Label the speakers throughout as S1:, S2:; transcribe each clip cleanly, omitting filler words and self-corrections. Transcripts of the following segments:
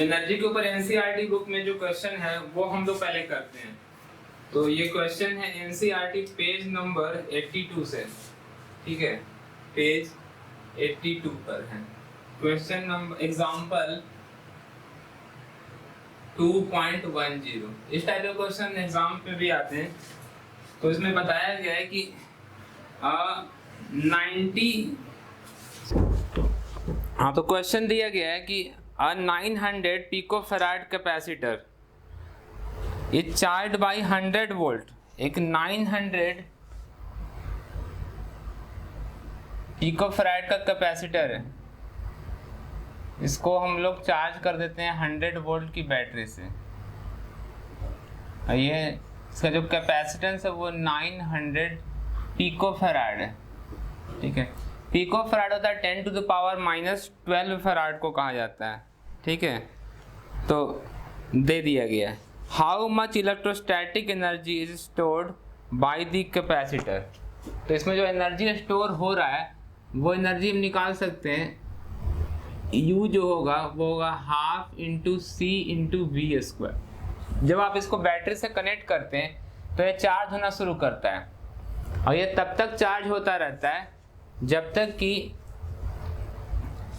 S1: Energy के ऊपर NCERT book में जो क्वेश्चन है वो हम लोग पहले करते हैं। तो ये क्वेश्चन है एनसीईआरटी पेज नंबर 82 से, ठीक है, पेज 82 पर है क्वेश्चन नंबर एग्जांपल 2.10। इस टाइप के क्वेश्चन एग्जाम पे भी आते हैं। तो इसमें बताया गया है कि 90 तो क्वेश्चन दिया गया है कि 900 picofarad capacitor is charge bye 100 volt. एक 900 पिकोफैराड का कैपेसिटर है, इसको हम लोग चार्ज कर देते हैं 100 वोल्ट की बैटरी से। ये इसका जो कैपेसिटेंस है वो 900 पिकोफैराड है, ठीक है। पिकोफैराड होता है 10 टू द पावर -12 फैराड को कहा जाता है, ठीक है। तो दे दिया गया है how much electrostatic energy is stored by the capacitor. तो इसमें जो एनर्जी स्टोर हो रहा है वो एनर्जी हम निकाल सकते हैं। U जो होगा वो होगा ½ × C × V²। जब आप इसको बैटरी से कनेक्ट करते हैं तो ये चार्ज होना शुरू करता है और ये तब तक चार्ज होता रहता है जब तक कि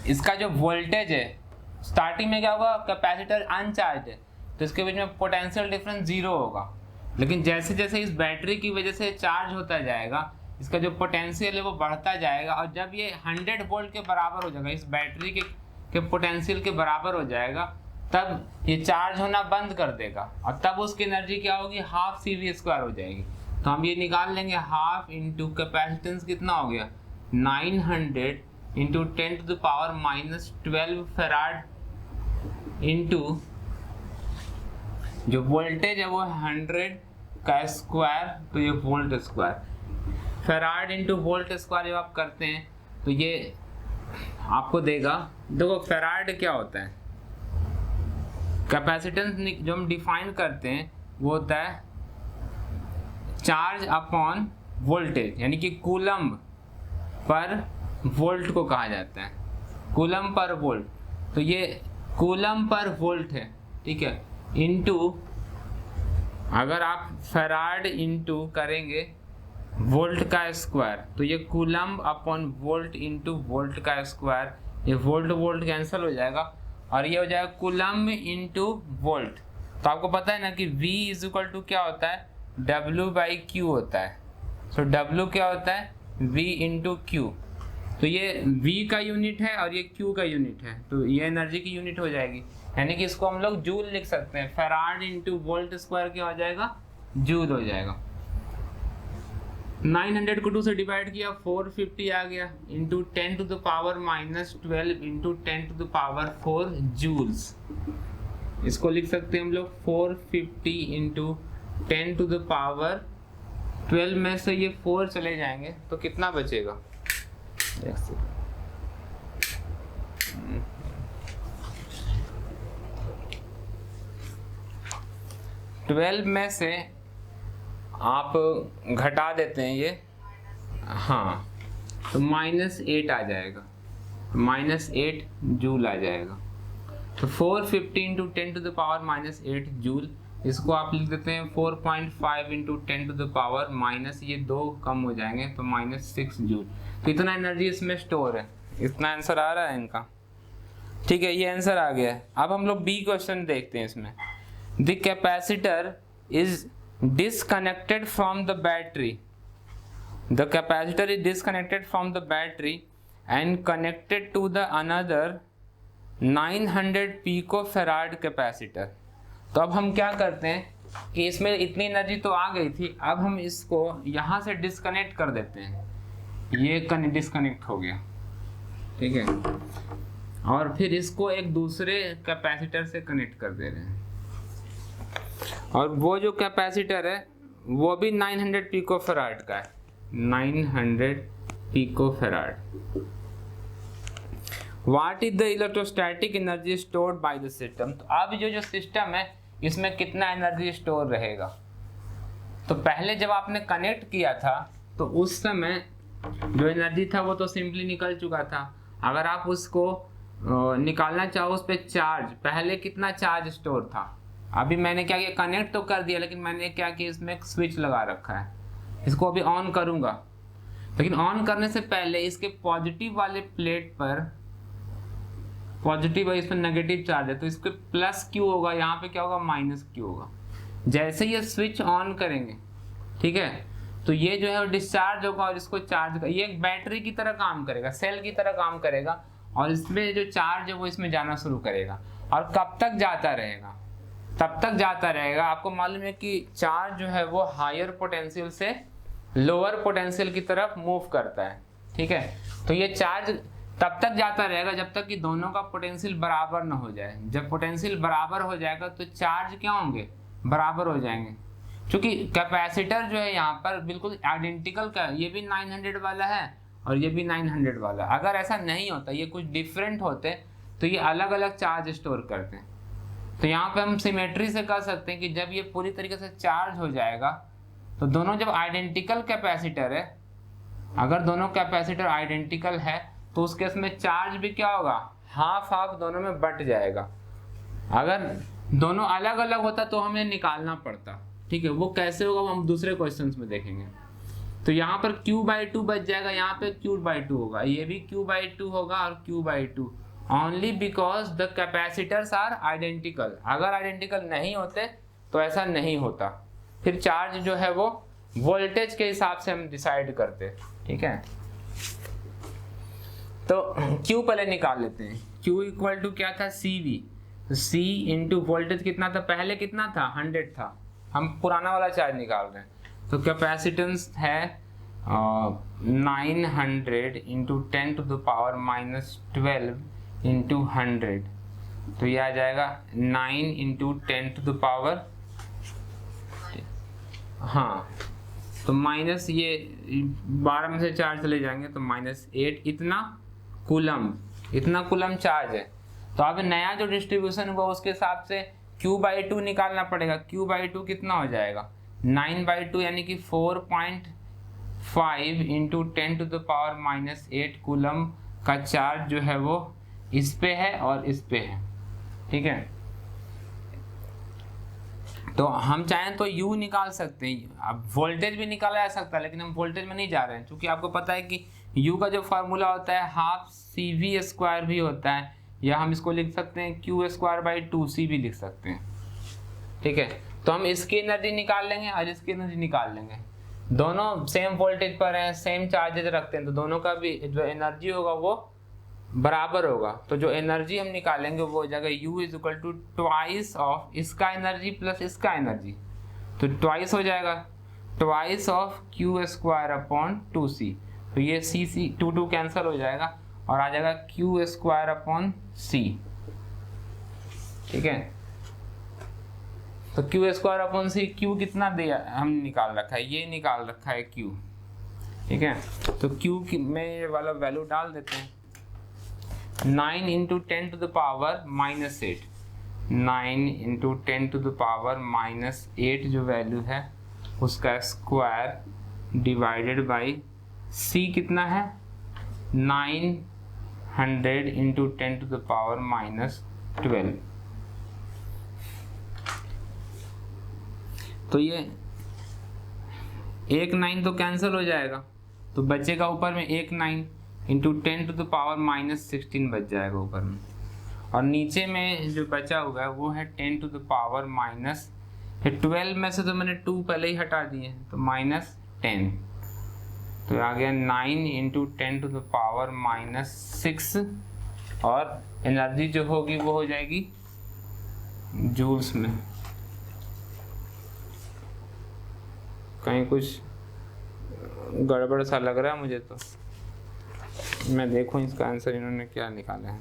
S1: इसका जो वोल्टेज है, स्टार्टिंग में क्या होगा, कैपेसिटर अनचार्ज है तो इसके बीच में पोटेंशियल डिफरेंस 0 होगा। लेकिन जैसे जैसे इस बैटरी की वजह से चार्ज होता जाएगा इसका जो पोटेंशियल है वो बढ़ता जाएगा और जब ये 100 वोल्ट के बराबर हो जाएगा, इस बैटरी के पोटेंशियल के बराबर हो जाएगा, तब ये चार्ज होना बंद कर देगा और तब उसकी एनर्जी क्या होगी, ½ CV² हो जाएगी। तो हम ये निकाल लेंगे ½ × कैपेसिटेंस कितना हो गया 900 × 10 to the power -12 farad into जो वोल्टेज है वो 100 का स्क्वायर, तो ये volt square, farad into volt square जब आप करते हैं तो ये आपको देगा। देखो फैराड क्या होता है, कैपेसिटेंस जो हम डिफाइन करते हैं वो होता है चार्ज अपॉन वोल्टेज, यानी कि कूलम पर वोल्ट को कहा जाता है, कूलम पर वोल्ट। तो ये कूलम पर वोल्ट है, ठीक है, इंटू अगर आप फैराड इंटू करेंगे वोल्ट का स्क्वायर तो ये coulomb upon volt into volt का स्क्वायर, ये वोल्ट वोल्ट कैंसिल हो जाएगा और ये हो जाएगा कूलम इंटू वोल्ट। तो आपको पता है ना कि V = क्या होता है, W/Q होता है। सो W क्या होता है, V × Q। तो ये V का यूनिट है और ये Q का यूनिट है, तो ये एनर्जी की यूनिट हो जाएगी, यानी कि इसको हम लोग जूल लिख सकते हैं। फैराड इंटू वोल्ट स्क्वायर क्या हो जाएगा, जूल हो जाएगा। 900 को 2 से डिवाइड किया 450 आ गया, into 10 to the power -12 into 10 to the power 4 joules. इसको लिख सकते हैं हम लोग 450 इंटू 10 टू द पावर 12 में से ये 4 चले जाएंगे तो कितना बचेगा, 12 में से आप घटा देते हैं ये, हाँ, तो -8 आ जाएगा, -8 जूल आ जाएगा। तो 450 into 10 to the power -8 joule, इसको आप लिख देते हैं 4.5 into 10 to the power minus ये 2 कम हो जाएंगे तो -6 जूल। तो इतना एनर्जी इसमें स्टोर है। इतना आंसर आ रहा है इनका, ठीक है, ये आंसर आ गया है। अब हम लोग बी क्वेश्चन देखते हैं। इसमें the capacitor is disconnected from the battery. The capacitor is disconnected from the battery and connected to the another 900 picofarad capacitor. तो अब हम क्या करते हैं कि इसमें इतनी एनर्जी तो आ गई थी, अब हम इसको यहाँ से डिस्कनेक्ट कर देते हैं। ये डिस्कनेक्ट हो गया, ठीक है, और फिर इसको एक दूसरे कैपेसिटर से कनेक्ट कर दे रहे हैं और वो जो कैपेसिटर है वो भी 900 पिकोफैराड का है, 900 picofarad. What is the electrostatic energy stored by the system. तो अब जो सिस्टम है इसमें कितना एनर्जी स्टोर रहेगा। तो पहले जब आपने कनेक्ट किया था तो उस समय जो एनर्जी था वो तो सिंपली निकल चुका था। अगर आप उसको निकालना चाहो उस पर चार्ज, पहले कितना चार्ज स्टोर था। अभी मैंने क्या किया, कनेक्ट तो कर दिया, लेकिन मैंने क्या किया, इसमें एक स्विच लगा रखा है। इसको अभी ऑन करूंगा, लेकिन ऑन करने से पहले इसके पॉजिटिव वाले प्लेट पर पॉजिटिव है, इस पर नेगेटिव चार्ज है, तो इसके प्लस क्यू होगा, यहाँ पे क्या होगा, माइनस क्यू होगा। जैसे ये स्विच ऑन करेंगे, ठीक है, तो ये जो है वो डिस्चार्ज होगा और इसको चार्ज कर, ये एक बैटरी की तरह काम करेगा, सेल की तरह काम करेगा, और इसमें जो चार्ज है वो इसमें जाना शुरू करेगा। और कब तक जाता रहेगा, तब तक जाता रहेगा। आपको मालूम है कि चार्ज जो है वो हायर पोटेंशियल से लोअर पोटेंशियल की तरफ मूव करता है, ठीक है। तो ये चार्ज तब तक जाता रहेगा जब तक कि दोनों का पोटेंशियल बराबर ना हो जाए। जब पोटेंशियल बराबर हो जाएगा तो चार्ज क्या होंगे, बराबर हो जाएंगे। क्योंकि कैपेसिटर जो है यहाँ पर बिल्कुल आइडेंटिकल का, ये भी 900 वाला है और ये भी 900 वाला। अगर ऐसा नहीं होता, ये कुछ डिफरेंट होते, तो ये अलग अलग चार्ज स्टोर करते हैं। तो यहाँ पे हम सिमेट्री से कह सकते हैं कि जब ये पूरी तरीके से चार्ज हो जाएगा, तो दोनों जब आइडेंटिकल कैपेसिटर है, अगर दोनों कैपेसिटर आइडेंटिकल है, तो उस केस में चार्ज भी क्या होगा, हाफ हाफ दोनों में बट जाएगा। अगर दोनों अलग अलग होता तो हमें निकालना पड़ता, ठीक है। वो कैसे होगा वो हम दूसरे क्वेश्चंस में देखेंगे। तो यहाँ पर Q/2 बच जाएगा, यहाँ पे Q/2 होगा, ये भी Q/2 होगा और Q/2, only because the capacitors are identical. अगर आइडेंटिकल नहीं होते तो ऐसा नहीं होता। फिर चार्ज जो है वो वोल्टेज के हिसाब से हम डिसाइड करते, ठीक है। तो Q पहले निकाल लेते हैं। Q इक्वल टू क्या था, CV। C इंटू वोल्टेज कितना था, पहले कितना था, 100 था, हम पुराना वाला चार्ज निकाल रहे हैं। तो कैपेसिटेंस है 900 इंटू 10⁻⁻12 इंटू 100, तो ये आ जाएगा 9 इंटू 10⁻, हाँ, तो माइनस ये 12 में से 4 चले जाएंगे तो -8, इतना कूलम चार्ज है। तो अब नया जो डिस्ट्रीब्यूशन हुआ उसके हिसाब से Q/2 निकालना पड़ेगा। Q/2 कितना हो जाएगा, 9/2 यानी कि 4.5 इंटू 10⁻⁻8 कूलम का चार्ज जो है वो इस पे है और इस पे है, ठीक है। तो हम चाहें तो U निकाल सकते हैं, अब वोल्टेज भी निकाला जा सकता है, लेकिन हम वोल्टेज में नहीं जा रहे हैं, क्योंकि आपको पता है कि U का जो फार्मूला होता है हाफ CV² भी होता है, या हम इसको लिख सकते हैं Q²/2C भी लिख सकते हैं, ठीक है। तो हम इसकी एनर्जी निकाल लेंगे और इसकी एनर्जी निकाल लेंगे, दोनों सेम वोल्टेज पर हैं, सेम चार्जेज रखते हैं, तो दोनों का भी जो एनर्जी होगा वो बराबर होगा। तो जो एनर्जी हम निकालेंगे वो हो जाएगा U is equal to twice of इसका एनर्जी प्लस इसका एनर्जी, तो ट्वाइस हो जाएगा, ट्वाइस ऑफ Q²/2C। तो ये C 2 कैंसिल हो जाएगा और आ जाएगा Q²/C, ठीक है। तो Q²/C, Q कितना दिया हम निकाल रखा है, ये निकाल रखा है Q, ठीक है। तो Q में ये वाला वैल्यू डाल देते हैं, 9 इंटू 10⁻⁻8, 9 इंटू 10⁻⁻8 जो वैल्यू है उसका स्क्वायर डिवाइडेड बाई C कितना है, 900 इंटू 10⁻⁻12। तो ये 1 9 तो कैंसिल हो जाएगा, तो बचेगा ऊपर में 1 9 इंटू 10⁻⁻16 बच जाएगा ऊपर में, और नीचे में जो बचा हुआ है वो है 10⁻12 में से तो मैंने 2 पहले ही हटा दिए, तो -10, तो आ गया 9 इंटू 10⁻⁻6, और एनर्जी जो होगी वो हो जाएगी जूल्स में। कहीं कुछ गड़बड़ सा लग रहा है मुझे, तो मैं देखूं इसका आंसर इन्होंने क्या निकाला है।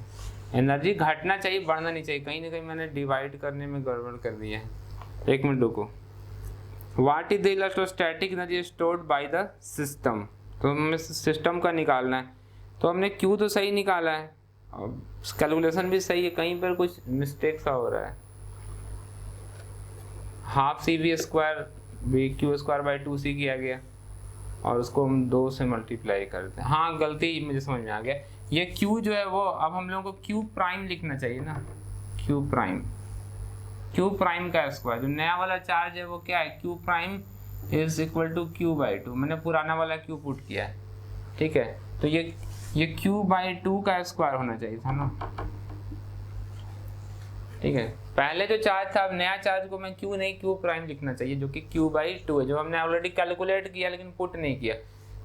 S1: एनर्जी घटना चाहिए, बढ़ना नहीं चाहिए, कहीं ना कहीं मैंने डिवाइड करने में गड़बड़ कर दिया है। एक मिनट रुको। What is the electrostatic energy stored by the system, तो हमें सिस्टम का निकालना है। तो हमने Q तो सही निकाला है और कैलकुलेशन भी सही है, कहीं पर कुछ मिस्टेक सा हो रहा है। हाफ CV² भी Q²/2C किया गया और उसको हम 2 से मल्टीप्लाई करते हैं। हाँ, गलती मुझे समझ में आ गया, ये Q जो है वो अब हम लोगों को Q प्राइम लिखना चाहिए ना, Q प्राइम का स्क्वायर। जो नया वाला चार्ज है वो क्या है, Q prime is equal to Q/2। मैंने पुराना वाला Q पुट किया है, ठीक है। तो ये Q/2 का स्क्वायर होना चाहिए था ना, ठीक है। पहले जो चार्ज था, अब नया चार्ज को मैं Q नहीं Q प्राइम लिखना चाहिए, जो कि Q/2 है, जो हमने ऑलरेडी कैलकुलेट किया लेकिन पुट नहीं किया।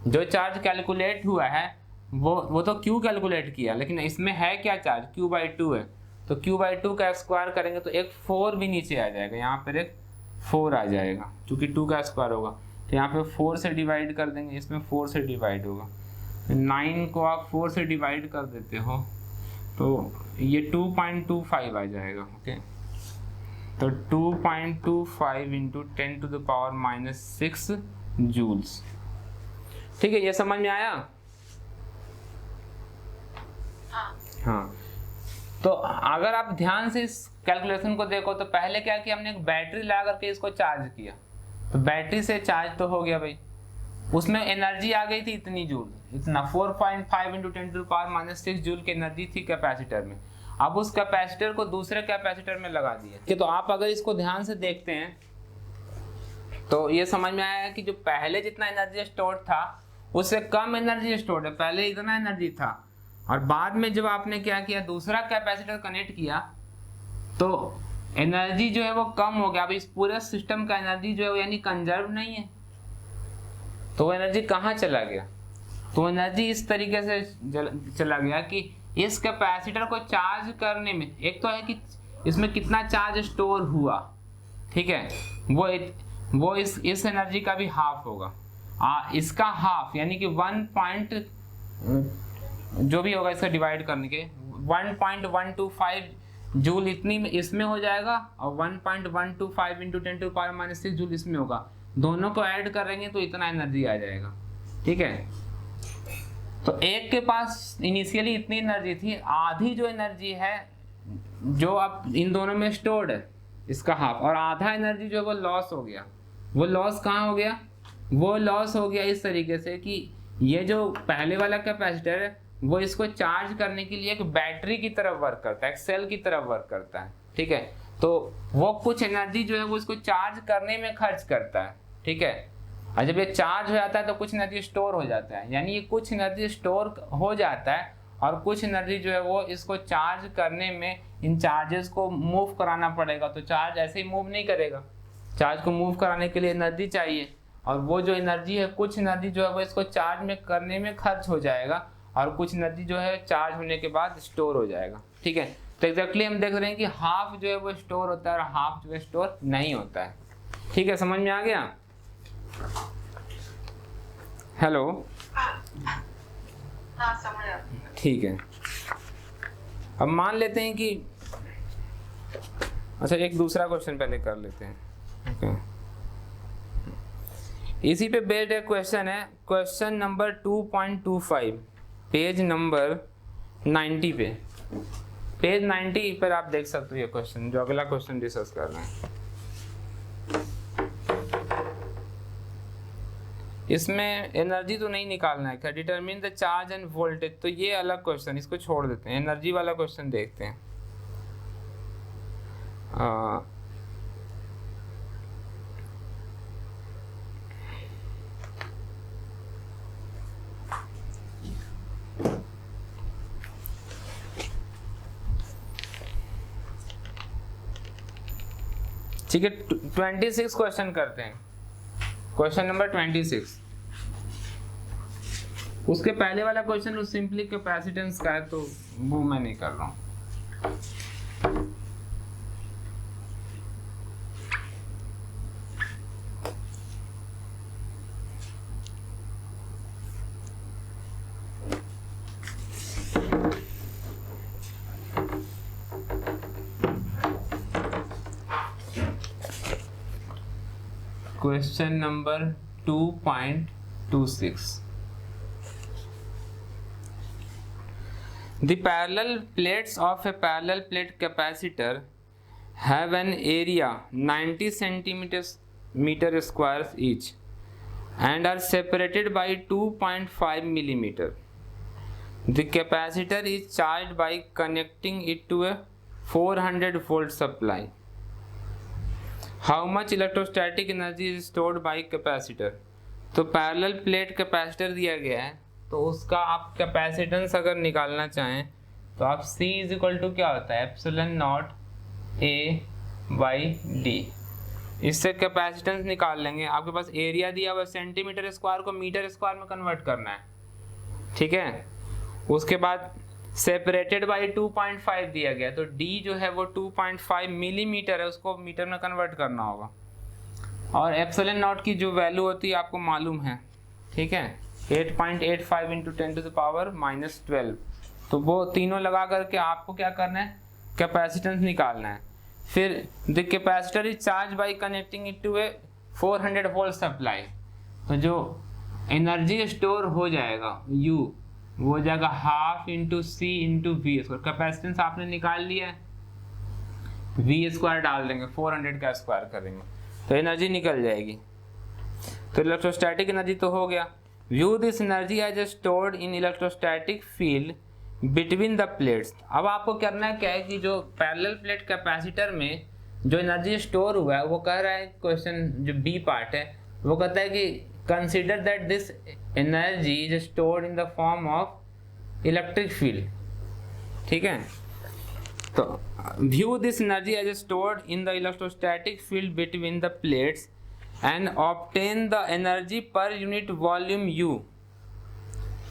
S1: जो चार्ज कैलकुलेट हुआ है वो तो Q कैलकुलेट किया, लेकिन इसमें है क्या चार्ज, Q/2 है। तो Q/2 का स्क्वायर करेंगे तो एक 4 भी नीचे आ जाएगा, यहाँ पर एक 4 आ जाएगा, क्योंकि 2 का स्क्वायर होगा। तो यहाँ पे 4 से डिवाइड कर देंगे, इसमें 4 से डिवाइड होगा। 9 को आप 4 से डिवाइड कर देते हो तो ये 2.25 आ जाएगा, ओके। तो 2.25 इंटू 10⁻⁻6 जूल्स, ठीक है। ये समझ में आया? हाँ। तो अगर आप ध्यान से इस कैलकुलेशन को देखो तो पहले क्या किया हमने, एक बैटरी ला करके इसको चार्ज किया। तो बैटरी से चार्ज तो हो गया भाई, उसमें एनर्जी आ गई थी इतनी जूल, इतना 4.5 इंटू 10⁻⁻6 जूल की एनर्जी थी कैपेसिटर में। अब उस कैपेसिटर को दूसरे कैपेसिटर में लगा दिया। तो आप अगर इसको ध्यान से देखते हैं तो ये समझ में आया कि जो पहले जितना एनर्जी स्टोर था उससे कम एनर्जी स्टोर है। पहले इतना एनर्जी था और बाद में जब आपने क्या किया, दूसरा कैपेसिटर कनेक्ट किया तो एनर्जी जो है वो कम हो गया। अब इस पूरे सिस्टम का एनर्जी जो है वो यानी कंजर्व नहीं है, तो एनर्जी कहाँ चला गया? तो एनर्जी इस तरीके से चला गया कि इस कैपेसिटर को चार्ज करने में, एक तो है कि इसमें कितना चार्ज स्टोर हुआ, ठीक है, वो इस एनर्जी का भी हाफ होगा। इसका हाफ यानी कि 1 जो भी होगा इसका डिवाइड करने के 1.125 जूल इतनी में इसमें हो जाएगा और 1.125 इंटू 10⁻⁻6 जूल इसमें होगा। दोनों को ऐड करेंगे तो इतना एनर्जी आ जाएगा, ठीक है। तो एक के पास इनिशियली इतनी एनर्जी थी, आधी जो एनर्जी है जो अब इन दोनों में स्टोर्ड है इसका हाफ, और आधा एनर्जी जो है वो लॉस हो गया। वो लॉस कहाँ हो गया? वो लॉस हो गया इस तरीके से कि ये जो पहले वाला कैपेसिटर है वो इसको चार्ज करने के लिए एक बैटरी की तरह वर्क करता है, एक सेल की तरह वर्क करता है, ठीक है। तो वो कुछ एनर्जी जो है वो इसको चार्ज करने में खर्च करता है, ठीक है। और जब ये चार्ज हो जाता है तो कुछ एनर्जी स्टोर हो जाता है, यानी ये कुछ एनर्जी स्टोर हो जाता है और कुछ एनर्जी जो है वो इसको चार्ज करने में इन चार्जेस को मूव कराना पड़ेगा। तो चार्ज ऐसे ही मूव नहीं करेगा, चार्ज को मूव कराने के लिए एनर्जी चाहिए, और वो जो एनर्जी है, कुछ एनर्जी जो है वो इसको चार्ज में करने में खर्च हो जाएगा और कुछ एनर्जी जो है चार्ज होने के बाद स्टोर हो जाएगा, ठीक है। तो एग्जैक्टली हम देख रहे हैं कि हाफ जो है वो स्टोर होता है और हाफ जो है स्टोर नहीं होता है, ठीक है। समझ में आ गया? हेलो,
S2: हाँ समझ आ,
S1: ठीक है। अब मान लेते हैं कि अच्छा एक दूसरा क्वेश्चन पहले कर लेते हैं, ओके। इसी पे बेस्ड एक क्वेश्चन है, क्वेश्चन नंबर 2.25, पेज नंबर 90 पे, पेज 90 पर आप देख सकते हो ये क्वेश्चन, जो अगला क्वेश्चन डिस्कस कर रहे हैं। इसमें एनर्जी तो नहीं निकालना है, क्या determine the charge end voltage, तो ये अलग क्वेश्चन, इसको छोड़ देते हैं। एनर्जी वाला क्वेश्चन देखते हैं। ठीक है, 26 क्वेश्चन करते हैं। क्वेश्चन नंबर 26, उसके पहले वाला क्वेश्चन उस सिंपली कैपेसिटेंस का है, तो वो मैं नहीं कर रहा हूं। Question number 2.26, The parallel plates of a parallel plate capacitor have an area 90 centimeter squares each and are separated by 2.5 millimeter. The capacitor is charge by connecting it to a 400 volt supply. How much electrostatic energy is stored by capacitor. तो parallel plate capacitor दिया गया है, तो उसका आप capacitance अगर निकालना चाहें तो आप C इज इक्वल टू क्या होता है, epsilon not A by D. इससे कैपेसिटेंस निकाल लेंगे। आपके पास एरिया दिया हुआ सेंटीमीटर स्क्वायर को मीटर स्क्वायर में कन्वर्ट करना है, ठीक है। उसके बाद सेपरेटेड बाई 2.5 दिया गया, तो D जो है वो 2.5 मिलीमीटर है, उसको मीटर में कन्वर्ट करना होगा। और एप्सिलॉन नॉट की जो वैल्यू होती है आपको मालूम है, ठीक है, 8.85 इंटू 10⁻⁻12। तो वो तीनों लगा करके आपको क्या करना है, कैपेसिटेंस निकालना है। फिर the capacitor is charge by connecting it to a 400 volt supply. तो जो एनर्जी स्टोर हो जाएगा U, वो हो जाएगा half into C into V square. Capacitance आपने निकाल लिया है, वी स्क्वायर डाल देंगे, 400 का स्क्वायर करेंगे तो एनर्जी निकल जाएगी। तो इलेक्ट्रोस्टैटिक एनर्जी तो हो गया। View this energy as stored in electrostatic field between the plates. अब आपको करना है क्या है कि जो पैरेलल प्लेट कैपेसिटर में जो एनर्जी स्टोर हुआ है, वो कह रहा है क्वेश्चन जो बी पार्ट है, वो कहता है कि consider that this energy is stored in the form of electric field, ठीक है। तो view this energy as stored in the electrostatic field between the plates and obtain the energy per unit volume U,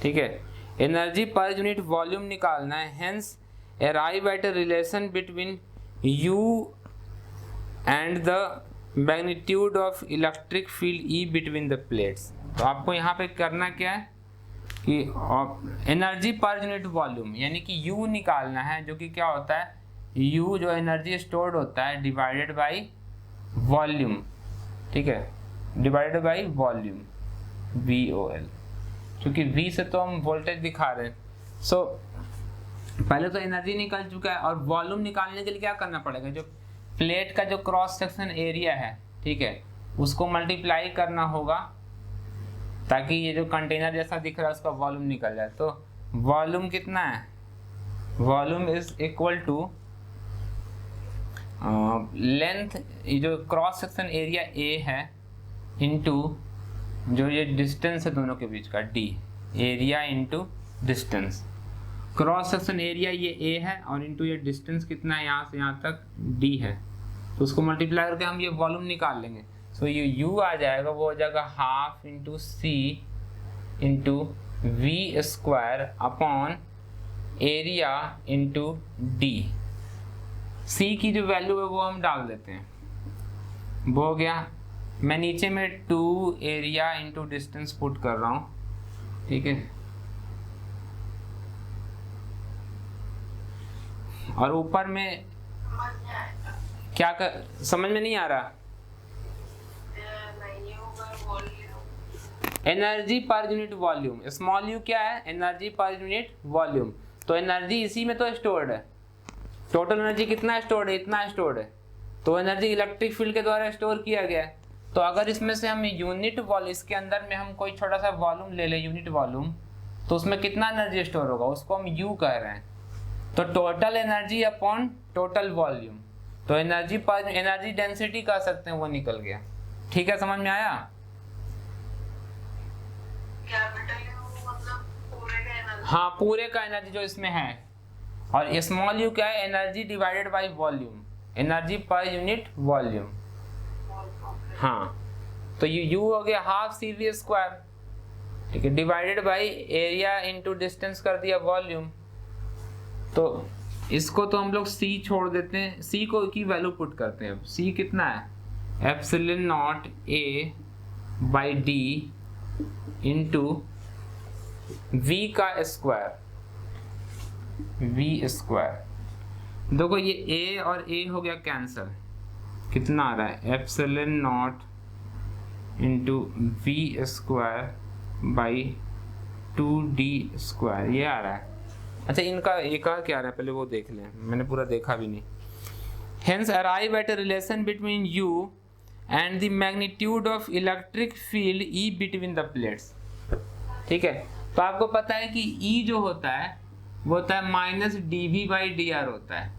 S1: ठीक है। Energy per unit volume निकालना है, hence arrive at a relation between U and the magnitude of electric field E between the plates. तो आपको यहाँ पे करना क्या है कि एनर्जी पर यूनिट वॉल्यूम यानी कि U निकालना है, जो कि क्या होता है, U जो एनर्जी स्टोर्ड होता है डिवाइडेड बाई वॉल्यूम, ठीक है, डिवाइडेड बाई वॉल्यूम VOL, क्योंकि V से तो हम वोल्टेज दिखा रहे हैं। सो पहले तो एनर्जी निकल चुका है, और वॉल्यूम निकालने के लिए क्या करना पड़ेगा, जो प्लेट का जो क्रॉस सेक्शन एरिया है, ठीक है, उसको मल्टीप्लाई करना होगा ताकि ये जो कंटेनर जैसा दिख रहा है उसका वॉल्यूम निकल जाए। तो वॉल्यूम कितना है, volume is equal to length, ये जो क्रॉस सेक्शन एरिया A है, इनटू जो ये डिस्टेंस है दोनों के बीच का D, area into distance. Cross section area ये A है और इनटू ये डिस्टेंस कितना है, यहाँ से यहाँ तक D है, तो उसको मल्टीप्लाई करके हम ये वॉल्यूम निकाल लेंगे। सो ये U आ जाएगा, वो हो जाएगा half into C into V square upon area into D। C की जो वैल्यू है वो हम डाल देते हैं, वो हो गया। मैं नीचे में 2 एरिया इंटू डिस्टेंस पुट कर रहा हूँ, ठीक है, और ऊपर में क्या कर, समझ में नहीं आ रहा, energy per unit volume, small u क्या है, एनर्जी पर यूनिट वॉल्यूम। तो एनर्जी इसी में तो स्टोर्ड है, टोटल एनर्जी कितना स्टोर्ड है, इतना स्टोर्ड है, तो एनर्जी इलेक्ट्रिक फील्ड के द्वारा स्टोर किया गया है। तो अगर इसमें से हम यूनिट वॉल्यूम, इसके अंदर में हम कोई छोटा सा वॉल्यूम ले लें, यूनिट वॉल्यूम, तो उसमें कितना एनर्जी स्टोर होगा, उसको हम U कह रहे हैं। तो total energy upon total volume, तो एनर्जी पर एनर्जी डेंसिटी कह सकते हैं, वो निकल गया। ठीक है, समझ में आया? हाँ, पूरे का एनर्जी जो इसमें है, और स्मॉल u क्या है, energy divided by volume, energy per unit volume. हाँ, तो ये u हो गया हाफ CV स्क्वायर, ठीक है, divided by area into distance कर दिया वॉल्यूम। तो इसको तो हम लोग C छोड़ देते हैं, C को की वैल्यू पुट करते हैं। C कितना है, epsilon not A by D into V का स्क्वायर, V स्क्वायर। देखो ये A और A हो गया कैंसल, कितना आ रहा है, epsilon naught into V square by 2D square, ये आ रहा है। अच्छा, इनका एक क्या आ रहा है पहले वो देख लें, मैंने पूरा देखा भी नहीं। Hence arrive at a relation between U and the magnitude of electric field E between the plates। ठीक है, तो आपको पता है कि E जो होता है वो होता है माइनस dV/dr होता है,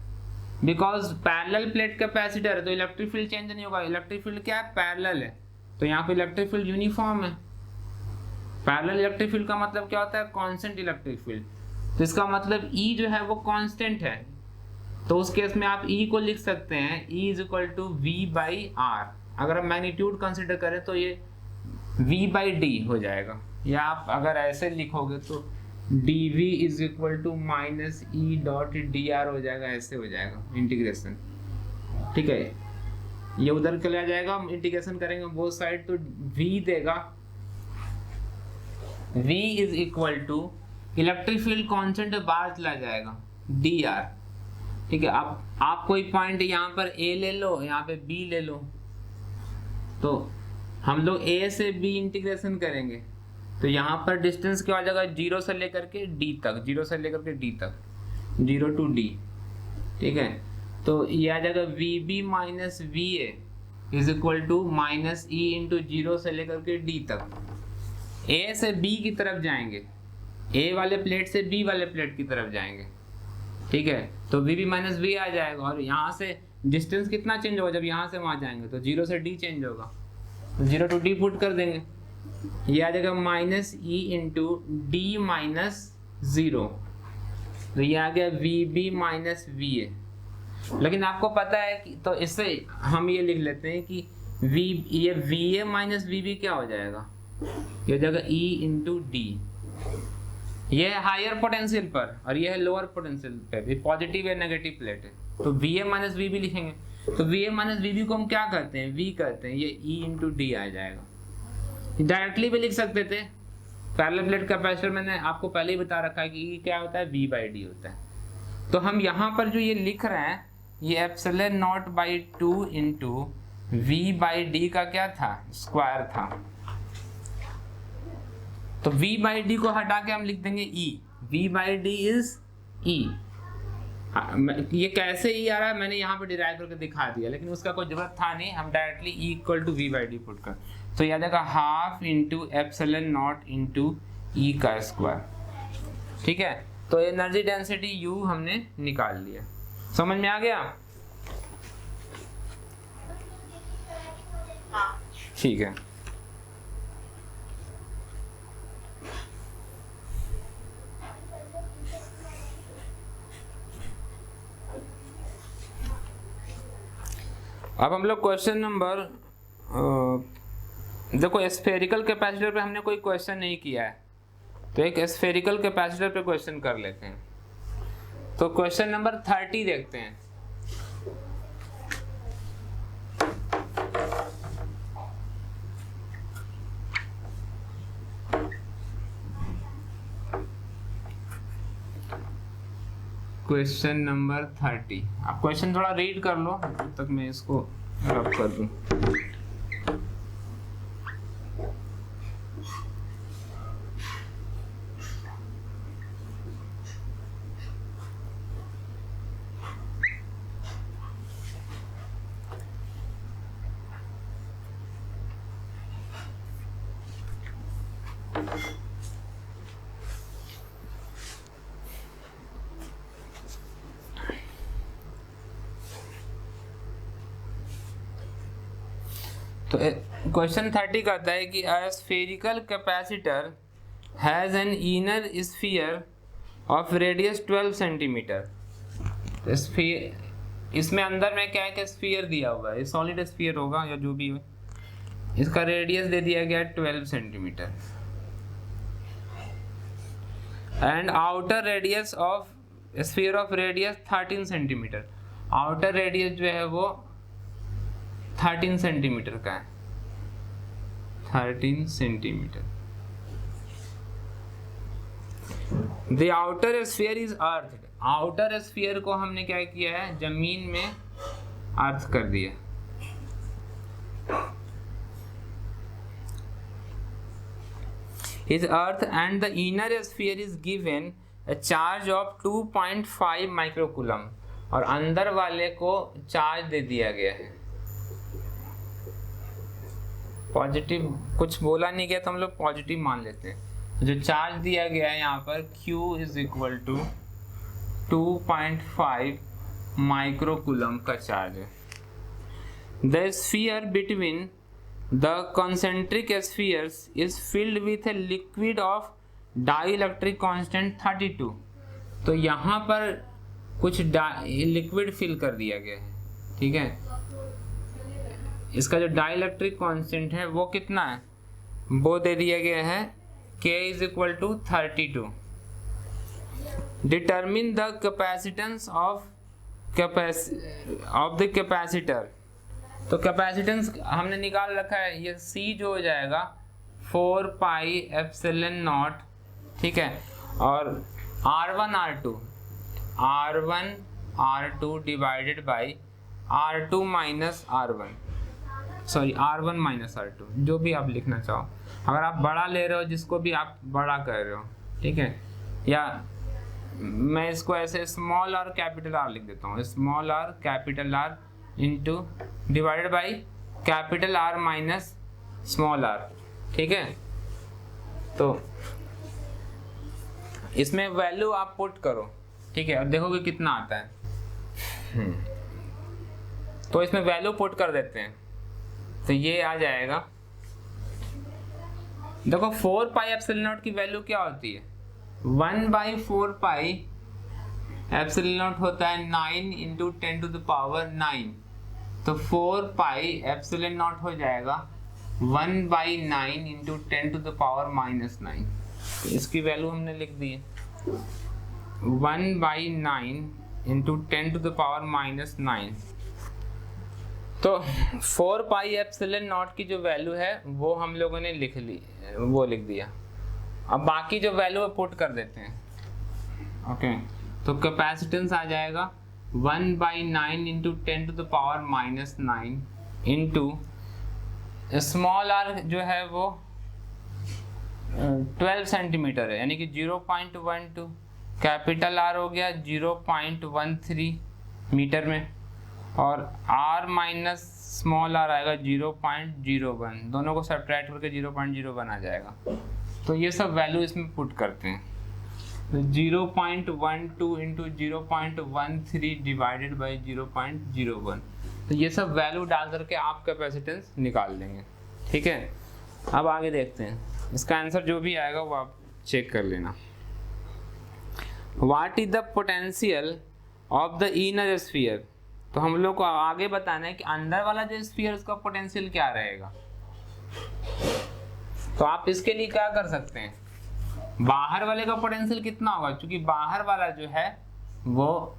S1: बिकॉज पैरेलल प्लेट कैपेसिटर है तो इलेक्ट्रिक फील्ड चेंज नहीं होगा। इलेक्ट्रिक फील्ड क्या है, पैरेलल है, तो यहाँ पे इलेक्ट्रिक फील्ड यूनिफॉर्म है। पैरेलल इलेक्ट्रिक फील्ड का मतलब क्या होता है, कांस्टेंट इलेक्ट्रिक फील्ड। तो इसका मतलब E जो है वो कांस्टेंट है, तो उस केस में आप E को लिख सकते हैं E is equal to V/R। अगर हम मैग्नीट्यूड कंसिडर करें तो ये V/D हो जाएगा, या आप अगर ऐसे लिखोगे तो dV is equal to minus E.dr हो जाएगा, ऐसे हो जाएगा इंटीग्रेशन। ठीक है, ये उधर चला जाएगा, हम इंटीग्रेशन करेंगे बोथ साइड तो V देगा। V is equal to electric field constant बाहर चला जाएगा dr। ठीक है, आप कोई पॉइंट यहाँ पर A ले लो, यहाँ पे B ले लो, तो हम लोग A से B इंटीग्रेशन करेंगे तो यहाँ पर डिस्टेंस क्या हो जाएगा, 0 से लेकर के D तक, 0 से लेकर के D तक, 0 to D। ठीक है, तो ये आ जाएगा VB minus VA is equal to minus E into 0 से लेकर के D तक। A से B की तरफ जाएंगे, A वाले प्लेट से B वाले प्लेट की तरफ जाएंगे। ठीक है, तो VB माइनस V आ जाएगा, और यहाँ से डिस्टेंस कितना चेंज होगा, जब यहाँ से वहाँ जाएंगे तो 0 से D चेंज होगा, तो 0 to D पुट कर देंगे, ये आ जाएगा minus E into D minus 0, तो ये आ गया VB माइनस VA। लेकिन आपको पता है कि, तो इससे हम ये लिख लेते हैं कि ये VA माइनस VB क्या हो जाएगा, ये हो जाएगा E इंटू D। ये है हायर पोटेंशियल पर और ये है लोअर पोटेंशियल पे, ये पॉजिटिव या नेगेटिव प्लेट है, तो VA माइनस VB लिखेंगे। तो VA माइनस VB को हम क्या करते हैं, V करते हैं, ये E इंटू D आ जाएगा। डायरेक्टली भी लिख सकते थे, पैरेलल प्लेट कैपेसिटर मैंने आपको पहले ही बता रखा है कि E क्या होता है, V/D होता है। तो हम यहाँ पर जो ये लिख रहे हैं ये epsilon not by 2 into V/D का क्या था, स्क्वायर था, तो V/D को हटा के हम लिख देंगे E, V/D इज E। ये कैसे E आ रहा है मैंने यहाँ पे डिराइव करके दिखा दिया, लेकिन उसका कोई जरूरत था नहीं, हम directly E equal to V/D put कर, तो याद आएगा half into epsilon naught into E का स्क्वायर। ठीक है, तो एनर्जी डेंसिटी U हमने निकाल लिया, समझ में आ गया। ठीक है, अब हम लोग क्वेश्चन नंबर, देखो स्फेरिकल कैपेसिटर पे हमने कोई क्वेश्चन नहीं किया है, तो एक स्फेरिकल कैपेसिटर पे क्वेश्चन कर लेते हैं। तो क्वेश्चन नंबर 30 देखते हैं। क्वेश्चन नंबर 30, आप क्वेश्चन थोड़ा रीड कर लो तब तक मैं इसको रब कर दूं। तो क्वेश्चन 30 कहता है कि a spherical capacitor has an inner sphere of radius 12 centimetre. इसमें अंदर में क्या है कि स्फीयर दिया हुआ है, सॉलिड स्फीयर होगा या जो भी हो, इसका रेडियस दे दिया गया 12 centimetre and outer radius of sphere of radius 13 centimetre. Outer radius जो है वो 13 सेंटीमीटर का है, 13 centimetre. The outer sphere is earth. Outer sphere को हमने क्या किया है, जमीन में अर्थ कर दिया। Is earth and the inner sphere is given a charge of 2.5 microcoulomb, और अंदर वाले को चार्ज दे दिया गया है पॉजिटिव, कुछ बोला नहीं गया तो हम लोग पॉजिटिव मान लेते हैं। जो चार्ज दिया गया है यहाँ पर Q is equal to 2.5 microcoulomb का चार्ज है। The sphere between the concentric spheres is filled with a liquid of dielectric constant 32। तो यहाँ पर कुछ लिक्विड फिल कर दिया गया है, ठीक है। इसका जो डाइलेक्ट्रिक कांस्टेंट है वो कितना है, वो दे दिया गया है K is equal to 32। Determine the capacitance of the capacitor. तो कैपेसिटेंस हमने निकाल रखा है, ये C जो हो जाएगा 4 पाई एप्सिलॉन नॉट, ठीक है। और R1 divided by R2 minus R1 minus R2, जो भी आप लिखना चाहो। अगर आप बड़ा ले रहे हो, जिसको भी आप बड़ा कर रहे हो, ठीक है, या मैं इसको ऐसे स्मॉल r कैपिटल R लिख देता हूँ, small r capital R into divided by capital R minus small r, ठीक है। तो इसमें वैल्यू आप पुट करो, ठीक है, और देखोगे कितना आता है। तो इसमें वैल्यू पुट कर देते हैं, तो ये आ जाएगा, देखो 4 पाई एप्सिलॉन नॉट की वैल्यू क्या होती है, 1/4 पाई एप्सिलॉन नॉट होता है 9 इंटू 10 टू द पावर 9। तो 4 पाई एप्सिलॉन नॉट हो जाएगा 1/9 इंटू 10 टू द पावर -9। तो इसकी वैल्यू हमने लिख दी है 1/9 इंटू 10 टू द पावर -9। तो 4 पाई एप्सिलॉन नॉट की जो वैल्यू है वो हम लोगों ने लिख दिया। अब बाकी जो वैल्यू पुट कर देते हैं, ओके। तो कैपेसिटेंस आ जाएगा 1/9 into 10 to the power -9 into small r जो है वो 12 सेंटीमीटर है, यानी कि 0.12। कैपिटल R हो गया 0.13 मीटर में, और R माइनस स्मॉल r आएगा 0.01। दोनों को सब्ट्रैक्ट करके 0.01 आ जाएगा। तो ये सब वैल्यू इसमें पुट करते हैं, तो 0.12 इंटू 0.13 डिवाइडेड बाई 0.01। तो ये सब वैल्यू डाल करके आप कैपेसिटेंस निकाल लेंगे, ठीक है। अब आगे देखते हैं, इसका आंसर जो भी आएगा वो आप चेक कर लेना। What is the potential of the inner sphere. तो हम लोग को आगे बताना है कि अंदर वाला जो स्फीयर उसका पोटेंशियल क्या रहेगा। तो आप इसके लिए क्या कर सकते हैं, बाहर वाले का पोटेंशियल कितना होगा, क्योंकि बाहर वाला जो है वो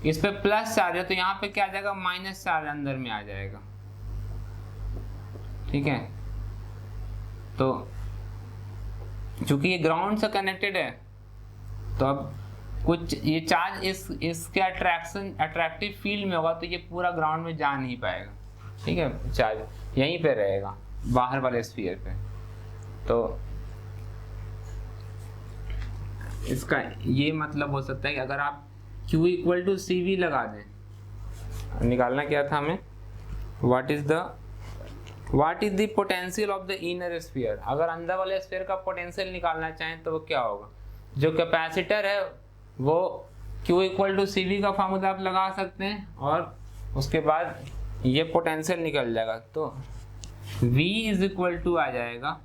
S1: इस पे प्लस चार्ज है, तो यहाँ पे क्या आ जाएगा, माइनस चार्ज अंदर में आ जाएगा, ठीक है। तो चूंकि ये ग्राउंड से कनेक्टेड है, तो अब कुछ ये चार्ज इसके अट्रैक्टिव फील्ड में होगा, तो ये पूरा ग्राउंड में जा नहीं पाएगा, ठीक है। चार्ज यहीं पे रहेगा बाहर वाले स्फीयर पे। तो इसका ये मतलब हो सकता है कि अगर आप Q इक्वल टू CV लगा दें, निकालना क्या था हमें, what is the potential of the inner sphere. अगर अंदर वाले स्फीयर का पोटेंशियल निकालना चाहें तो वो क्या होगा, जो कैपेसिटर है वो Q इक्वल टू CV का फार्मूला आप लगा सकते हैं, और उसके बाद ये पोटेंशियल निकल जाएगा। तो V इज इक्वल टू आ जाएगा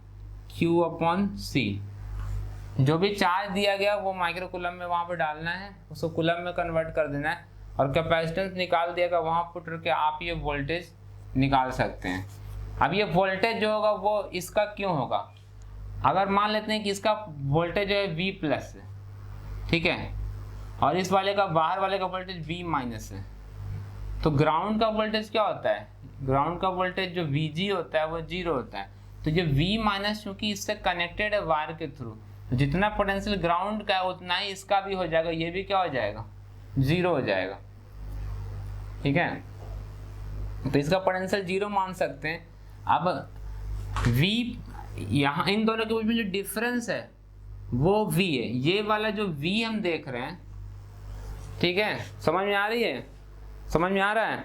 S1: Q अपॉन C। जो भी चार्ज दिया गया वो माइक्रोकूलम में वहाँ पे डालना है, उसको कूलम में कन्वर्ट कर देना है, और कैपेसिटेंस निकाल दिया गया वहाँ पुट करके आप ये वोल्टेज निकाल सकते हैं। अब ये वोल्टेज जो होगा वो इसका क्यों होगा, अगर मान लेते हैं कि इसका वोल्टेज जो है V प्लस है, ठीक है, और इस वाले का बाहर वाले का वोल्टेज V माइनस है, तो ग्राउंड का वोल्टेज क्या होता है, ग्राउंड का वोल्टेज जो VG होता है वो 0 होता है। तो ये V माइनस चूंकि इससे कनेक्टेड है वायर के थ्रू, तो जितना पोटेंशियल ग्राउंड का है उतना ही इसका भी हो जाएगा, ये भी क्या हो जाएगा, 0 हो जाएगा, ठीक है। तो इसका पोटेंशियल 0 मान सकते हैं। अब V यहाँ इन दोनों के बीच में जो डिफरेंस है वो V है, ये वाला जो V हम देख रहे हैं, ठीक है, समझ में आ रही है, समझ में आ रहा है,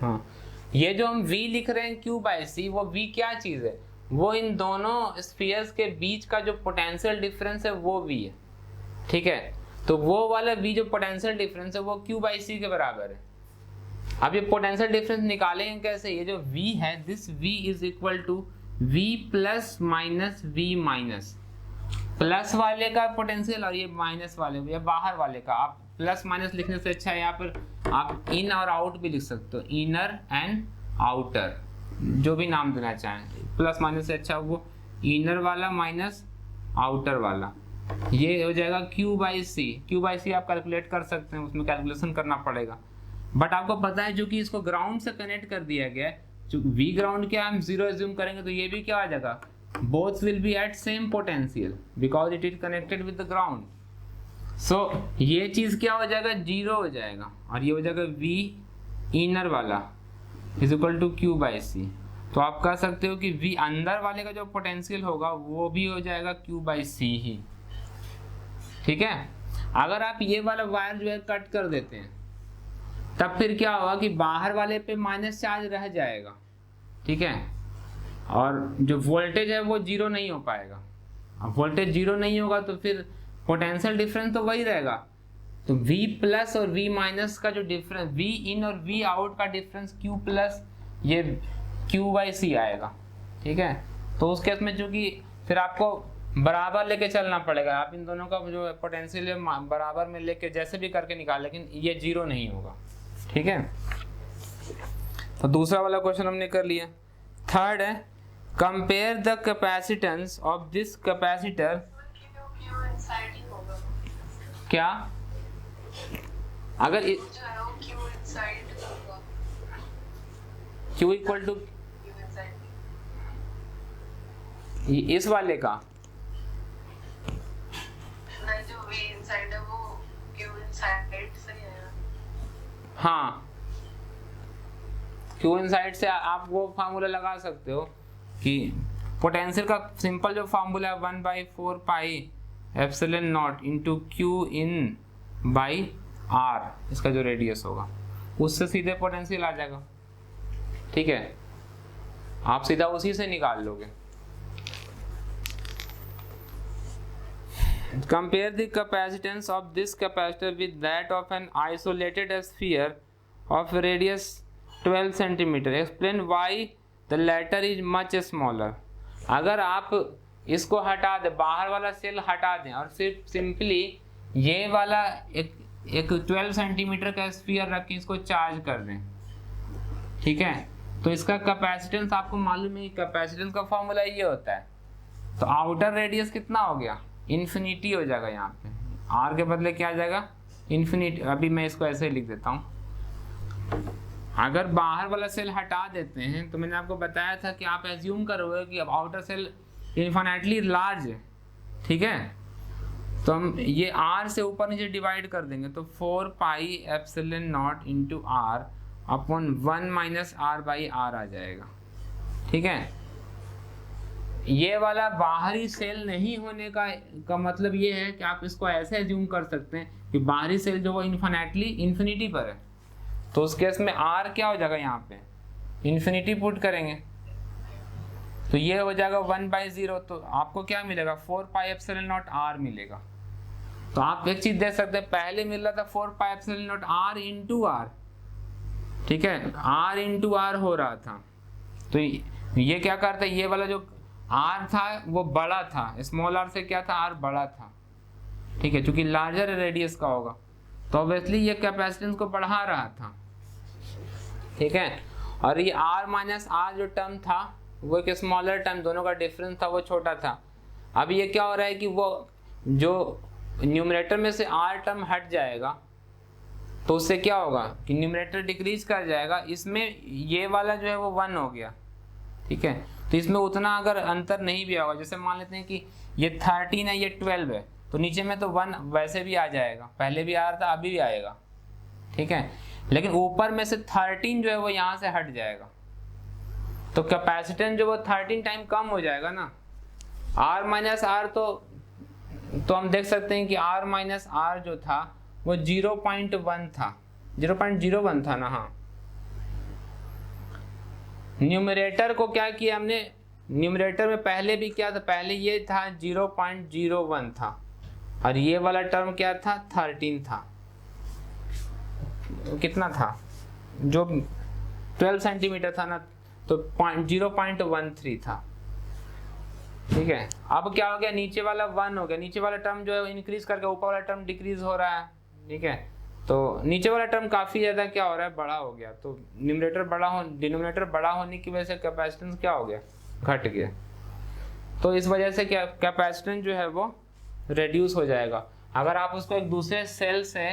S1: हाँ। ये जो हम V लिख रहे हैं Q बाय C, वो V क्या चीज है, वो इन दोनों स्फीयर्स के बीच का जो पोटेंशियल डिफरेंस है वो v है, ठीक है। तो वो वाला v जो पोटेंशियल डिफरेंस है वो q/c के बराबर है। अब ये पोटेंशियल डिफरेंस निकालेंगे कैसे, ये जो v है this v is equal to v plus minus v minus, plus वाले का पोटेंशियल और ये माइनस वाले या बाहर वाले का। आप प्लस माइनस लिखने से अच्छा है यहाँ पर आप इन और आउट भी लिख सकते हो, इनर एंड आउटर, जो भी नाम देना चाहें। प्लस माइनस से अच्छा वो इनर वाला माइनस आउटर वाला, ये हो जाएगा q/c। q/c आप कैलकुलेट कर सकते हैं, उसमें कैलकुलेशन करना पड़ेगा। बट आपको पता है जो कि इसको ग्राउंड से कनेक्ट कर दिया गया है, जो v ग्राउंड क्या हम 0 एज्यूम करेंगे तो ये भी क्या आ जाएगा, both will be at same potential because it is connected with the ground. So ये चीज क्या हो जाएगा, 0 हो जाएगा, और ये हो जाएगा v इनर वाला इज इक्वल टू q/c। तो आप कह सकते हो कि v अंदर वाले का जो पोटेंशियल होगा वो भी हो जाएगा q/c ही, ठीक है। अगर आप ये वाला वायर जो है कट कर देते हैं तब फिर क्या होगा कि बाहर वाले पे माइनस चार्ज रह जाएगा, ठीक है, और जो वोल्टेज है वो 0 नहीं हो पाएगा। अब वोल्टेज 0 नहीं होगा तो फिर पोटेंशियल डिफरेंस तो वही रहेगा। तो v प्लस और v माइनस का जो डिफरेंस, v इन और v आउट का डिफरेंस q प्लस ये q/c आएगा, ठीक है। तो उस केस में चूंकि फिर आपको बराबर लेके चलना पड़ेगा, आप इन दोनों का जो पोटेंशियल है बराबर में लेके जैसे भी करके निकाल, लेकिन ये 0 नहीं होगा, ठीक है। तो दूसरा वाला क्वेश्चन हमने कर लिया। थर्ड है compare the capacitance of this capacitor, क्या अगर Q इक्वल टू इस वाले का
S2: जो V इनसाइड है वो Q इनसाइड से ही आएगा।
S1: हाँ, Q इनसाइड से आप वो फार्मूला लगा सकते हो कि पोटेंशियल का सिंपल जो फार्मूला है 1/4 पाई epsilon naught into Q in by R, इसका जो रेडियस होगा उससे सीधे पोटेंशियल आ जाएगा, ठीक है। आप सीधा उसी से निकाल लोगे। Compare the capacitance of this capacitor with that of an isolated sphere of radius 12 cm. Explain why the latter is much smaller. अगर आप इसको हटा दें, बाहर वाला सेल हटा दें और सिर्फ सिंपली ये वाला एक 12 सेंटीमीटर का स्फीयर रख के इसको चार्ज कर दें, ठीक है, तो इसका कैपेसिटेंस आपको मालूम है, कैपेसिटेंस का फॉर्मूला ये होता है। तो आउटर रेडियस कितना हो गया, इन्फिनिटी हो जाएगा। यहाँ पे r के बदले क्या आ जाएगा, इन्फिनिटी। अभी मैं इसको ऐसे ही लिख देता हूँ। अगर बाहर वाला सेल हटा देते हैं तो मैंने आपको बताया था कि आप एज्यूम करोगे कि अब आउटर सेल इन्फिनिटली लार्ज है, ठीक है। तो हम ये r से ऊपर नीचे डिवाइड कर देंगे तो 4 पाई epsilon naught into r upon 1 minus r/r आ जाएगा, ठीक है। ये वाला बाहरी सेल नहीं होने का मतलब ये है कि आप इसको ऐसे एज्यूम कर सकते हैं कि बाहरी सेल जो वो इन्फिनिटी पर है, तो उस केस में r क्या हो जाएगा, यहाँ पे इन्फिनिटी पुट करेंगे तो ये हो जाएगा 1/0। तो आपको क्या मिलेगा, 4 पाई एप्सिलॉन नॉट r मिलेगा। तो आप एक चीज देख सकते हैं, पहले मिल रहा था 4 पाई epsilon not r into r, ठीक है, r इंटू r हो रहा था। तो ये क्या करता है, ये वाला जो r था वो बड़ा था, स्मॉल r से क्या था, r बड़ा था, ठीक है, क्योंकि लार्जर रेडियस का होगा तो ऑब्वियसली ये कैपेसिटेंस को बढ़ा रहा था, ठीक है। और ये r माइनस r जो टर्म था वो एक स्मॉलर टर्म, दोनों का डिफरेंस था वो छोटा था। अब ये क्या हो रहा है कि वो जो न्यूमरेटर में से r टर्म हट जाएगा तो उससे क्या होगा कि न्यूमरेटर डिक्रीज कर जाएगा, इसमें ये वाला जो है वो 1 हो गया, ठीक है। तो इसमें उतना अगर अंतर नहीं भी होगा, जैसे मान लेते हैं कि ये 13 है ये 12 है तो नीचे में तो 1 वैसे भी आ जाएगा, पहले भी आ रहा था अभी भी आएगा, ठीक है। लेकिन ऊपर में से 13 जो है वो यहाँ से हट जाएगा तो कैपेसिटेंस जो वो 13 टाइम कम हो जाएगा ना। r माइनस r तो हम देख सकते हैं कि r माइनस r जो था वो 0.1 था, 0.01 था ना। हाँ, न्यूमरेटर को क्या किया हमने, न्यूमरेटर में पहले भी क्या था, पहले ये था 0.01 था और ये वाला टर्म क्या था 13 था, कितना था जो 12 सेंटीमीटर था ना, तो 0.13 था। ठीक है, अब क्या हो गया, नीचे वाला 1 हो गया, नीचे वाला टर्म जो है इंक्रीज करके ऊपर वाला टर्म डिक्रीज हो रहा है। ठीक है, तो नीचे वाला टर्म काफी ज्यादा क्या हो रहा है, बड़ा हो गया, तो न्यूमरेटर बड़ा हो, डिनोमिनेटर बड़ा होने की वजह से कैपेसिटेंस क्या हो गया, घट गया। तो इस वजह से क्या कैपेसिटेंस जो है वो रेड्यूस हो जाएगा। अगर आप उसको एक दूसरे सेल से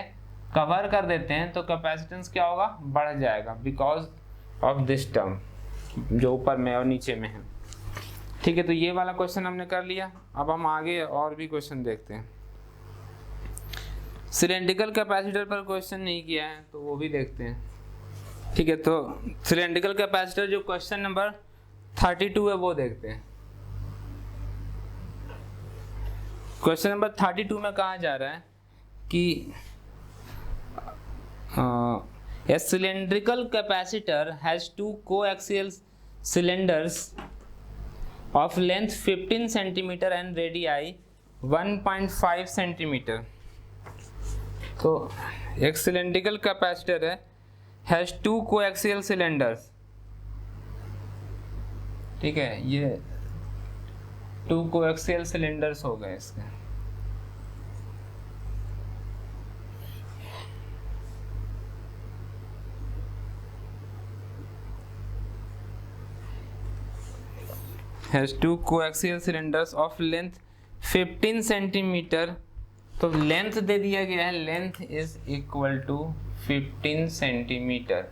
S1: कवर कर देते हैं तो कैपेसिटेंस क्या होगा, बढ़ जाएगा, बिकॉज ऑफ दिस टर्म जो ऊपर में और नीचे में है। ठीक है, तो ये वाला क्वेश्चन हमने कर लिया। अब हम आगे और भी क्वेश्चन देखते हैं। सिलेंड्रिकल कैपेसिटर पर क्वेश्चन नहीं किया है तो वो भी देखते हैं। ठीक है, तो सिलेंड्रिकल कैपेसिटर जो क्वेश्चन नंबर 32 है वो देखते हैं। क्वेश्चन नंबर 32 में कहा जा रहा है कि a cylindrical capacitor has two coaxial cylinders of length 15 cm and radii 1.5 cm। तो एक सिलेंड्रिकल कैपेसिटर है, हैज टू कोएक्सियल सिलेंडर्स। ठीक है, ये टू कोएक्सियल सिलेंडर्स हो गए इसके। has two coaxial cylinders of length 15 centimetre. तो लेंथ दे दिया गया है, length is equal to 15 centimetre.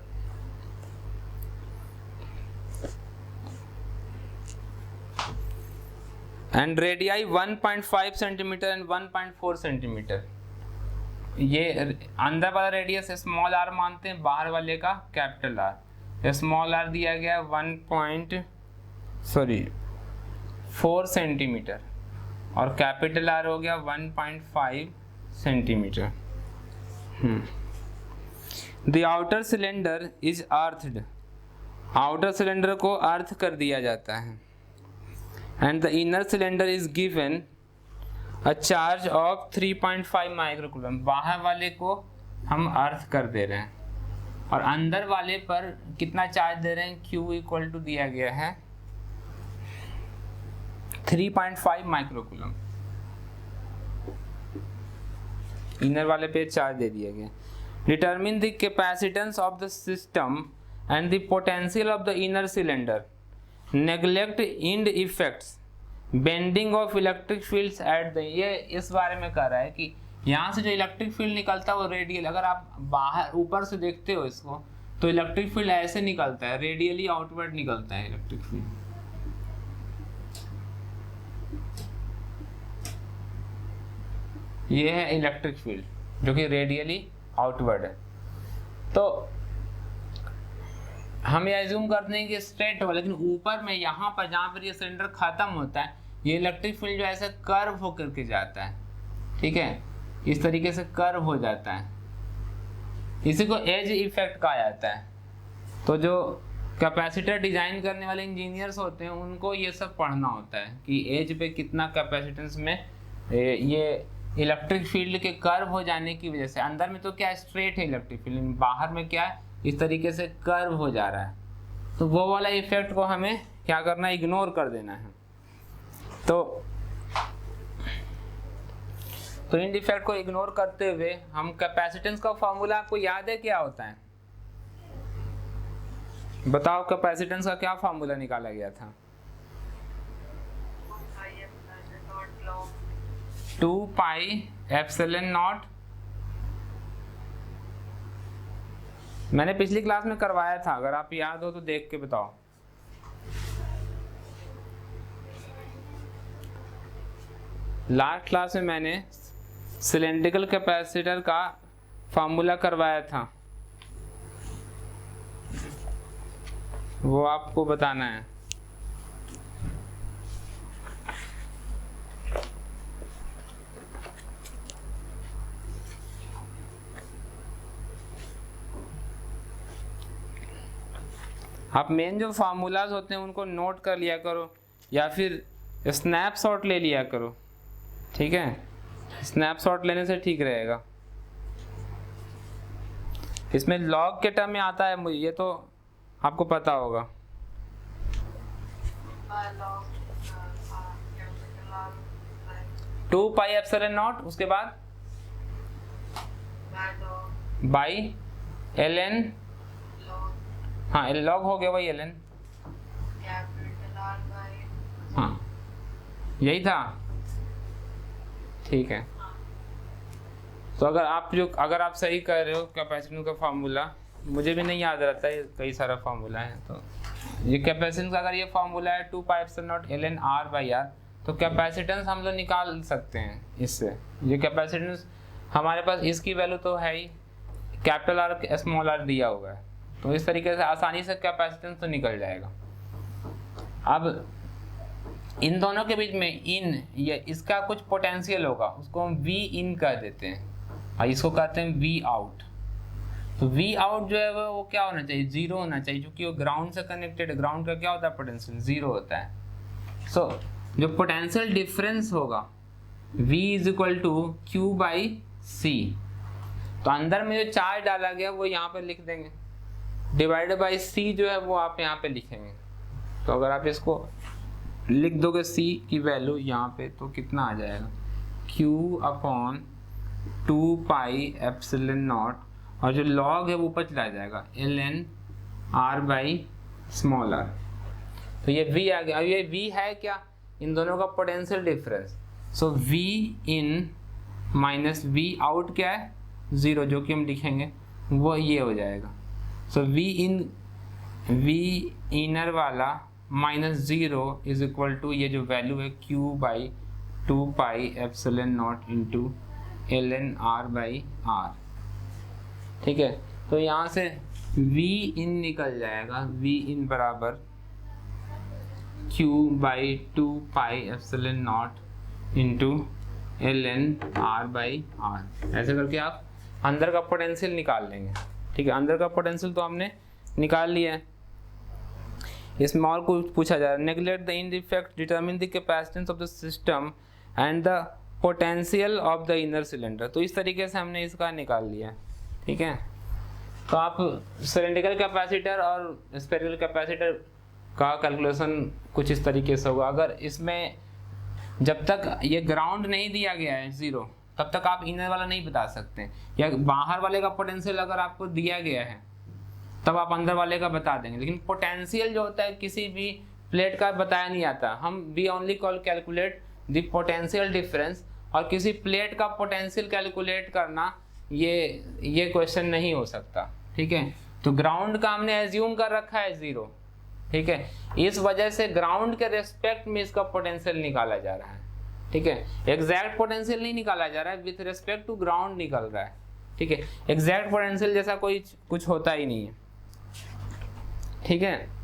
S1: And radii 1.5 centimetre and 1.4 centimetre. ये अंदर वाला रेडियस स्मॉल आर मानते हैं, बाहर वाले का कैपिटल आर। स्मॉल आर दिया गया 4 सेंटीमीटर और कैपिटल आर हो गया 1.5 centimetre. The outer cylinder is earthed. Outer cylinder को अर्थ कर दिया जाता है। And the inner cylinder is given a charge of 3.5 microcoulomb. बाहर वाले को हम अर्थ कर दे रहे हैं और अंदर वाले पर कितना चार्ज दे रहे हैं, Q इक्वल टू दिया गया है 3.5 माइक्रोकूलम। इनर वाले पे चार्ज दे दिया गया। Determine the capacitance of the system and the potential of the inner cylinder. Neglect end effects bending of electric fields at the. ये इस बारे में कह रहा है कि यहाँ से जो इलेक्ट्रिक फील्ड निकलता है वो रेडियल, अगर आप बाहर ऊपर से देखते हो इसको तो इलेक्ट्रिक फील्ड ऐसे निकलता है, रेडियली आउटवर्ड निकलता है इलेक्ट्रिक फील्ड। ये है इलेक्ट्रिक फील्ड जो कि रेडियली आउटवर्ड है। तो हम ये एज्यूम करते हैं कि स्ट्रेट हो, लेकिन ऊपर में यहाँ पर जहाँ पर ये सिलेंडर खत्म होता है ये इलेक्ट्रिक फील्ड जो ऐसे कर्व होकर के जाता है। ठीक है, इस तरीके से कर्व हो जाता है, इसी को एज इफेक्ट कहा जाता है। तो जो कैपेसिटर डिजाइन करने वाले इंजीनियर्स होते हैं उनको ये सब पढ़ना होता है कि एज पे कितना कैपेसिटेंस में ये इलेक्ट्रिक फील्ड के कर्व हो जाने की वजह से। अंदर में तो क्या स्ट्रेट है इलेक्ट्रिक फील्ड, बाहर में क्या है इस तरीके से कर्व हो जा रहा है। तो वो वाला इफेक्ट को हमें क्या करना है, इग्नोर कर देना है। तो इन इफेक्ट को इग्नोर करते हुए हम कैपेसिटेंस का फॉर्मूला आपको याद है क्या होता है, बताओ कैपेसिटेंस का क्या फॉर्मूला निकाला गया था? 2 पाई एप्सिलॉन नॉट। मैंने पिछली क्लास में करवाया था, अगर आप याद हो तो देख के बताओ। लास्ट क्लास में मैंने सिलेंड्रिकल कैपेसिटर का फॉर्मूला करवाया था, वो आपको बताना है। आप मेन जो फार्मूलाज होते हैं उनको नोट कर लिया करो, या फिर स्नैपशॉट ले लिया करो, ठीक है, स्नैपशॉट लेने से ठीक रहेगा। इसमें लॉग के टर्म में आता है, ये तो आपको पता होगा।
S2: log capital R by
S1: 2 pi epsilon not, उसके बाद
S2: log
S1: बाई ln,
S2: log
S1: हाँ log हो गया वही ln,
S2: capital R by
S1: हाँ यही था, ठीक है। तो अगर आप सही कर रहे हो कैपेसिटेंस का फार्मूला, मुझे भी नहीं याद रहता है, कई सारा फार्मूला है, तो ये कैपेसिटेंस का अगर ये फार्मूला है 2 pi epsilon not ln R by R, तो कैपेसिटेंस हम लोग निकाल सकते हैं इससे। ये कैपेसिटेंस हमारे पास इसकी वैल्यू तो है ही, कैपिटल R स्मॉल r दिया हुआ है, तो इस तरीके से आसानी से कैपेसिटेंस तो निकल जाएगा। अब इन दोनों के बीच में इन ये इसका कुछ पोटेंशियल होगा, उसको हम V इन कर देते हैं और इसको कहते हैं V आउट। तो V आउट जो है वो क्या होना चाहिए, जीरो होना चाहिए, क्योंकि वो ग्राउंड से कनेक्टेड है। ग्राउंड का क्या होता है, पोटेंशियल जीरो होता है। सो जो पोटेंशियल डिफरेंस होगा V is equal to Q by C, तो अंदर में जो चार्ज डाला गया वो यहाँ पे लिख देंगे, डिवाइडेड बाई C जो है वो आप यहाँ पे लिखेंगे। तो अगर आप इसको लिख दोगे C की वैल्यू यहाँ पे, तो कितना आ जाएगा, Q upon 2 pi epsilon not, और जो लॉग है वो ऊपर चला जाएगा ln R by small r। तो ये V आ गया। अब ये V है क्या, इन दोनों का पोटेंशियल डिफरेंस। सो V इन माइनस V आउट क्या है, ज़ीरो, जो कि हम लिखेंगे वो ये हो जाएगा। सो V इनर वाला minus zero is equal to ये जो वैल्यू है Q by 2 pi epsilon naught into ln R by R, ठीक है। तो यहाँ से V इन निकल जाएगा, V इन बराबर Q by 2 pi epsilon naught into ln R by R। ऐसे करके आप अंदर का पोटेंशियल निकाल लेंगे, ठीक है। अंदर का पोटेंशियल तो हमने निकाल लिया है। इसमें और कुछ पूछा जा रहा है, neglect the in defect, determine the capacitance of the system and the potential of the inner cylinder. तो इस तरीके से हमने इसका निकाल लिया, ठीक है। तो आप सिलेंड्रिकल कैपेसिटर और स्फेरिकल कैपेसिटर का कैलकुलेशन कुछ इस तरीके से होगा। अगर इसमें जब तक ये ग्राउंड नहीं दिया गया है ज़ीरो, तब तक आप इनर वाला नहीं बता सकते, या बाहर वाले का पोटेंशियल अगर आपको दिया गया है तब आप अंदर वाले का बता देंगे। लेकिन पोटेंशियल जो होता है किसी भी प्लेट का बताया नहीं आता, हम we only call calculate the potential difference, और किसी प्लेट का पोटेंशियल कैलकुलेट करना ये क्वेश्चन नहीं हो सकता, ठीक है। तो ग्राउंड का हमने एज्यूम कर रखा है ज़ीरो, ठीक है, इस वजह से ग्राउंड के रेस्पेक्ट में इसका पोटेंशियल निकाला जा रहा है, ठीक है। एग्जैक्ट पोटेंशियल नहीं निकाला जा रहा है, विथ रेस्पेक्ट टू ग्राउंड निकल रहा है, ठीक है। एग्जैक्ट पोटेंशियल जैसा कोई कुछ होता ही नहीं है, ठीक है।